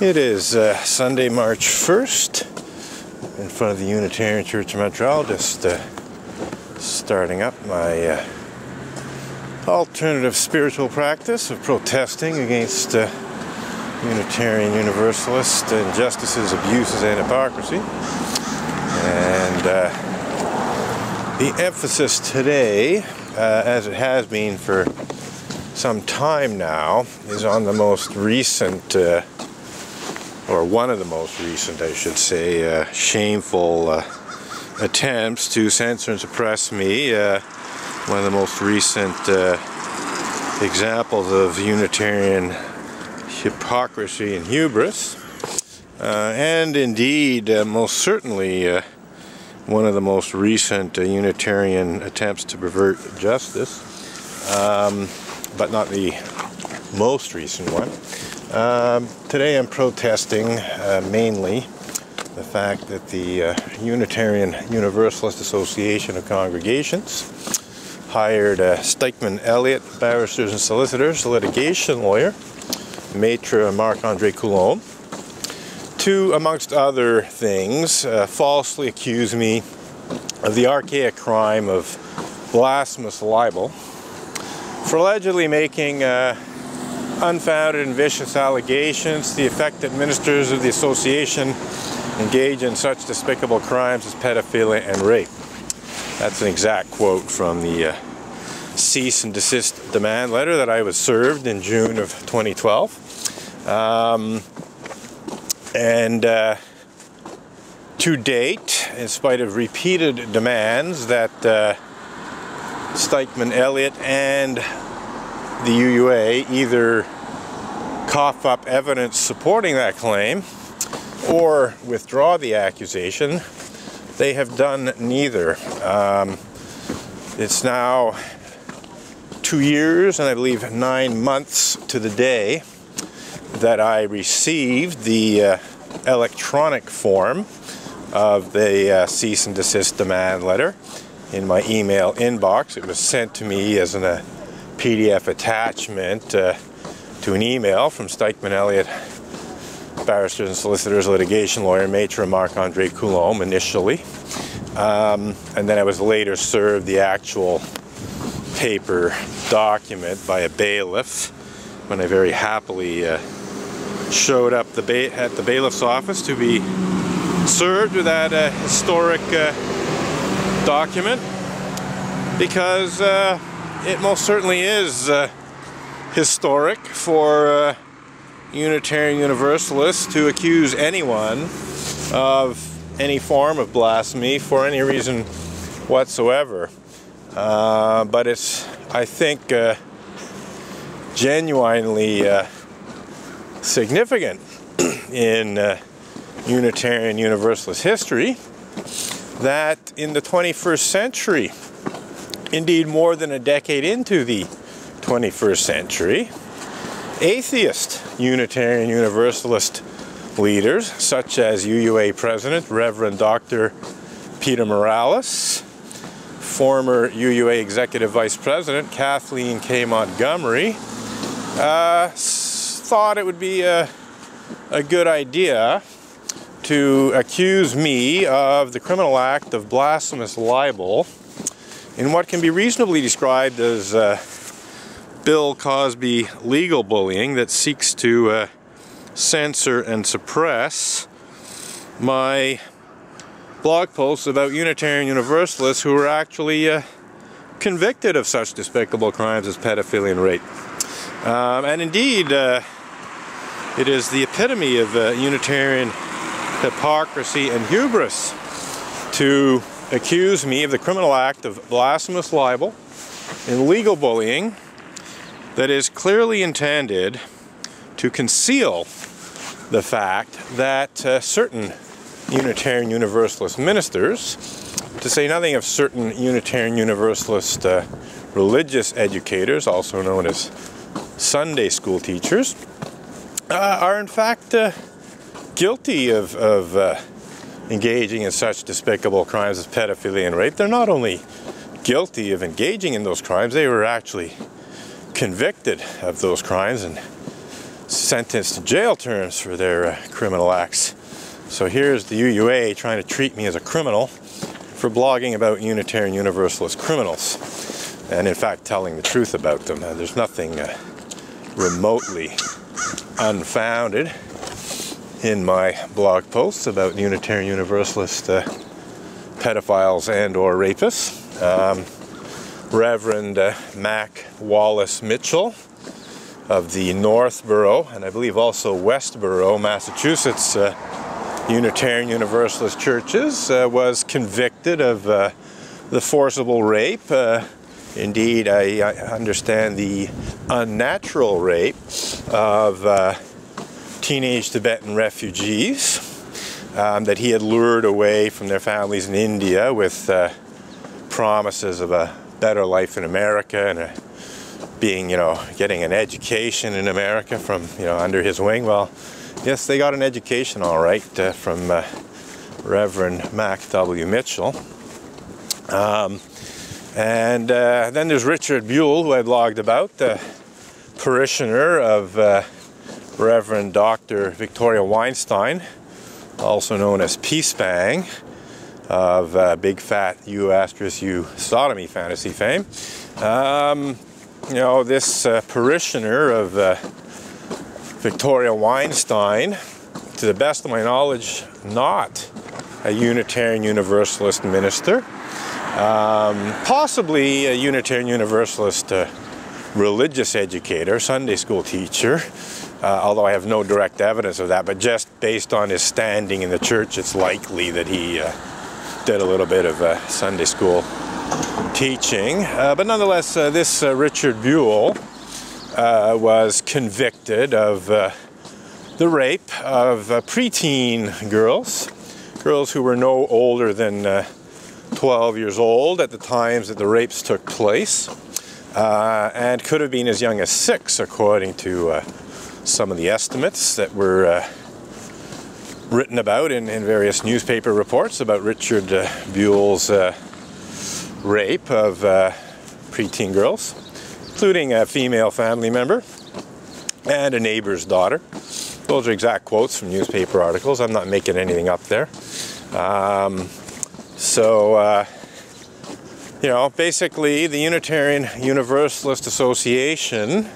It is Sunday, March 1st, in front of the Unitarian Church of Montreal, just starting up my alternative spiritual practice of protesting against Unitarian Universalist injustices, abuses, and hypocrisy. And the emphasis today, as it has been for some time now, is on the most recent or one of the most recent, I should say, shameful attempts to censor and suppress me. One of the most recent examples of Unitarian hypocrisy and hubris. And indeed, most certainly, one of the most recent Unitarian attempts to pervert justice, but not the most recent one. Today I'm protesting mainly the fact that the Unitarian Universalist Association of Congregations hired Stikeman Elliott, barristers and solicitors, litigation lawyer, Maitre Marc-Andre Coulombe, to, amongst other things, falsely accuse me of the archaic crime of blasphemous libel for allegedly making unfounded and vicious allegations to the effect that ministers of the association engage in such despicable crimes as pedophilia and rape. That's an exact quote from the cease and desist demand letter that I was served in June of 2012. To date, in spite of repeated demands that Stikeman Elliott and the UUA either cough up evidence supporting that claim or withdraw the accusation, they have done neither. It's now 2 years and I believe 9 months to the day that I received the electronic form of the cease and desist demand letter in my email inbox. It was sent to me as a PDF attachment to an email from Stikeman Elliott, barristers and solicitors, litigation lawyer, Maitre Marc-Andre Coulombe initially. And then I was later served the actual paper document by a bailiff when I very happily showed up at the bailiff's office to be served with that historic document, because it most certainly is historic for Unitarian Universalists to accuse anyone of any form of blasphemy for any reason whatsoever. But it's, I think, genuinely significant in Unitarian Universalist history that in the 21st century, indeed more than a decade into the 21st century, atheist Unitarian Universalist leaders such as UUA President Reverend Dr. Peter Morales, former UUA Executive Vice President Kathleen K. Montgomery, thought it would be a good idea to accuse me of the criminal act of blasphemous libel in what can be reasonably described as Bill Cosby legal bullying that seeks to censor and suppress my blog posts about Unitarian Universalists who were actually convicted of such despicable crimes as pedophilia and rape. And indeed, it is the epitome of Unitarian hypocrisy and hubris to accuse me of the criminal act of blasphemous libel and legal bullying that is clearly intended to conceal the fact that certain Unitarian Universalist ministers, to say nothing of certain Unitarian Universalist religious educators, also known as Sunday school teachers, are in fact guilty of engaging in such despicable crimes as pedophilia and rape. They're not only guilty of engaging in those crimes, they were actually convicted of those crimes and sentenced to jail terms for their criminal acts. So here's the UUA trying to treat me as a criminal for blogging about Unitarian Universalist criminals, and in fact telling the truth about them. There's nothing remotely unfounded in my blog posts about Unitarian Universalist pedophiles and or rapists. Reverend Mac Wallace Mitchell of the Northborough, and I believe also Westborough, Massachusetts, Unitarian Universalist churches, was convicted of the forcible rape. Indeed, I understand the unnatural rape of teenage Tibetan refugees that he had lured away from their families in India with promises of a better life in America and getting an education in America from, under his wing. Well, yes, they got an education all right from Reverend Mac W. Mitchell. And then there's Richard Buell, who I blogged about, the parishioner of Reverend Dr. Victoria Weinstein, also known as Peace Bang, of Big Fat U*U sodomy fantasy fame. This parishioner of Victoria Weinstein, to the best of my knowledge, not a Unitarian Universalist minister. Possibly a Unitarian Universalist religious educator, Sunday school teacher, although I have no direct evidence of that, but just based on his standing in the church, it's likely that he did a little bit of Sunday school teaching. But nonetheless, this Richard Buell was convicted of the rape of preteen girls who were no older than 12 years old at the times that the rapes took place, and could have been as young as 6, according to some of the estimates that were written about in various newspaper reports about Richard Buell's rape of preteen girls, including a female family member and a neighbor's daughter. Those are exact quotes from newspaper articles. I'm not making anything up there. Basically the Unitarian Universalist Association,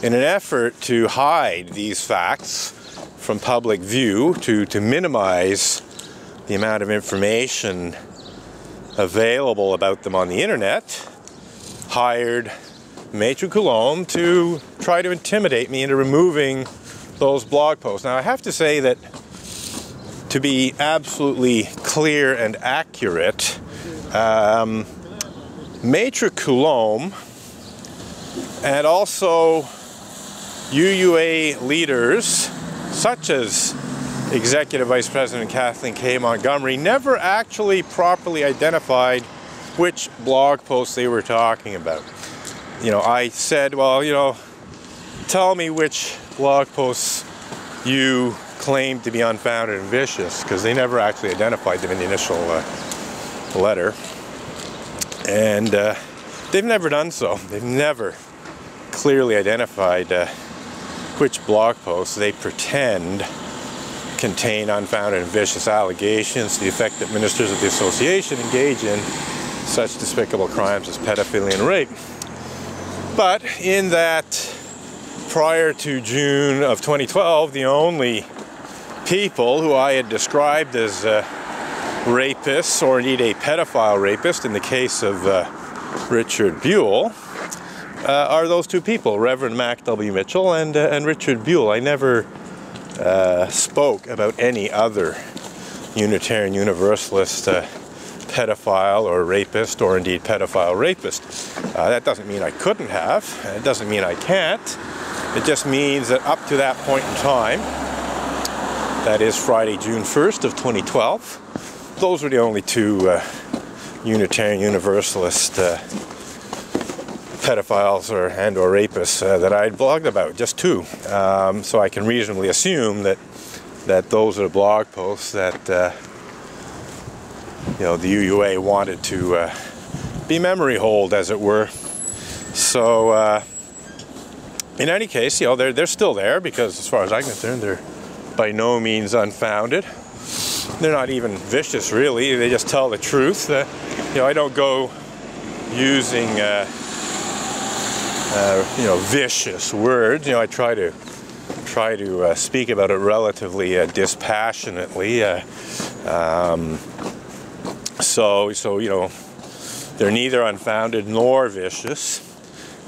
in an effort to hide these facts from public view, to minimize the amount of information available about them on the internet, hired Maître Coulombe to try to intimidate me into removing those blog posts. Now I have to say that, to be absolutely clear and accurate, Maître Coulombe and also UUA leaders such as Executive Vice President Kathleen K. Montgomery never actually properly identified which blog posts they were talking about. I said, well, tell me which blog posts you claim to be unfounded and vicious, because they never actually identified them in the initial letter. And they've never done so. They've never clearly identified which blog posts they pretend contain unfounded and vicious allegations to the effect that ministers of the association engage in such despicable crimes as pedophilia and rape. But in that, prior to June of 2012, the only people who I had described as rapists, or indeed a pedophile rapist in the case of Richard Buell, are those two people, Reverend Mac W. Mitchell and Richard Buell. I never spoke about any other Unitarian Universalist pedophile or rapist, or indeed pedophile rapist. That doesn't mean I couldn't have. It doesn't mean I can't. It just means that up to that point in time, that is Friday, June 1st of 2012, those were the only two Unitarian Universalist pedophiles and or rapists that I'd blogged about, just two. So I can reasonably assume that those are the blog posts that the UUA wanted to be memory hold, as it were. So in any case, you know, they're still there because, as far as I'm concerned, they're by no means unfounded. They're not even vicious, really. They just tell the truth. You know, I don't go using you know, vicious words. You know, I try to speak about it relatively dispassionately. So you know, they're neither unfounded nor vicious.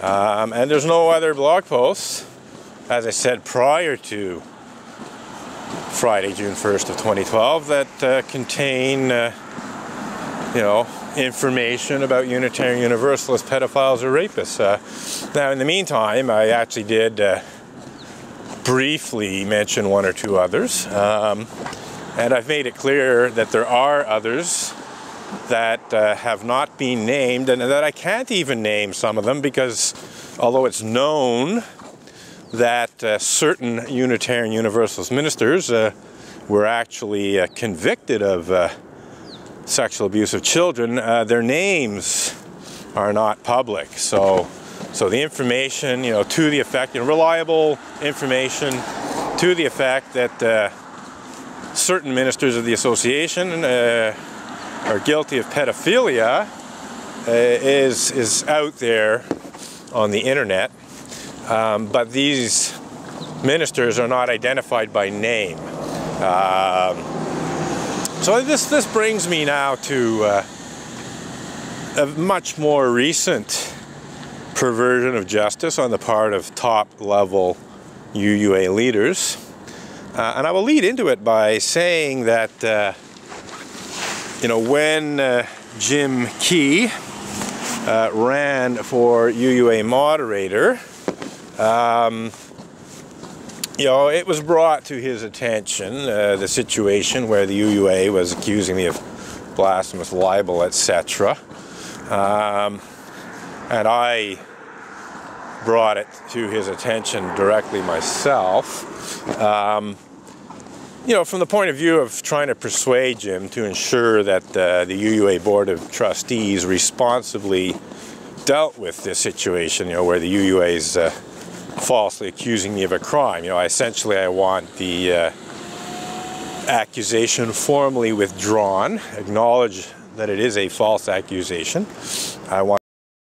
And there's no other blog posts, as I said, prior to Friday, June 1st of 2012, that contain, you know, information about Unitarian Universalist pedophiles or rapists. Now, in the meantime, I actually did briefly mention one or two others, and I've made it clear that there are others that have not been named, and that I can't even name some of them, because although it's known that certain Unitarian Universalist ministers were actually convicted of sexual abuse of children, their names are not public. So the information, you know, to the effect, you know, reliable information to the effect that certain ministers of the association are guilty of pedophilia is out there on the internet, but these ministers are not identified by name. So this brings me now to a much more recent perversion of justice on the part of top-level UUA leaders, and I will lead into it by saying that you know, when Jim Key ran for UUA moderator, you know, it was brought to his attention, the situation where the UUA was accusing me of blasphemous libel, etc. And I brought it to his attention directly myself. You know, from the point of view of trying to persuade Jim to ensure that the UUA Board of Trustees responsibly dealt with this situation, you know, where the UUA is falsely accusing me of a crime. You know, I want the accusation formally withdrawn, acknowledge that it is a false accusation. I want